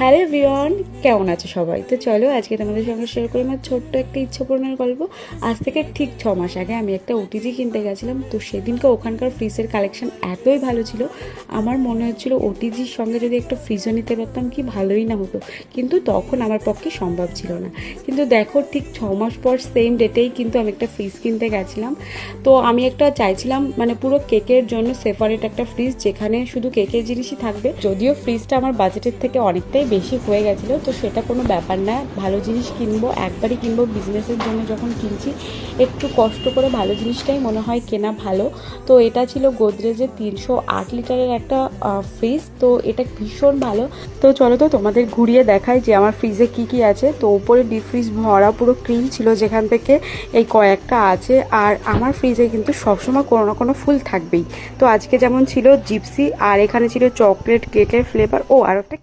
Hello everyone, কেমন আছো সবাই? তো চলো আজকে তোমাদের সঙ্গে শেয়ার করি আমার ছোট্ট একটা ইচ্ছা পূরণের গল্প। আজ থেকে ঠিক 6 মাস আগে আমি একটা ওটিজি কিনতে গেছিলাম। তো সেদিনকে ওখানকার ফ্রিজের কালেকশন এতই ভালো ছিল, আমার মনে হচ্ছিলো ওটিজির সঙ্গে যদি একটা ফ্রিজও নিতে পারতাম কি ভালোই না হতো, কিন্তু তখন আমার পক্ষে সম্ভব ছিল না। কিন্তু দেখো ঠিক 6 মাস পর সেম ডেটেই কিন্তু আমি একটা ফ্রিজ কিনতে গেছিলাম। তো আমি একটা চাইছিলাম মানে পুরো কেকের জন্য সেপারেট একটা ফ্রিজ, যেখানে শুধু কেকের জিনিসই থাকবে। যদিও ফ্রিজটা আমার বাজেটের থেকে অনেকটাই বেশি হয়ে গেছিলো, তো সেটা কোনো ব্যাপার না। ভালো জিনিস কিনবো, একবারই কিনবো, বিজনেসের জন্য যখন কিনছি একটু কষ্ট করে ভালো জিনিসটাই মনে হয় কেনা ভালো। তো এটা ছিল গোদরেজের 308 লিটারের একটা ফ্রিজ। তো এটা ভীষণ ভালো। তো চলো তো তোমাদের ঘুরিয়ে দেখাই যে আমার ফ্রিজে কি কি আছে। তো উপরে ডিপ ফ্রিজ ভরা পুরো ক্রিম ছিল, যেখান থেকে এই কয়েকটা আছে। আর আমার ফ্রিজে কিন্তু সবসময় কোনো না কোনো ফুল থাকবেই। তো আজকে যেমন ছিল জিপসি, আর এখানে ছিল চকলেট কেকের ফ্লেভার, ও আর একটা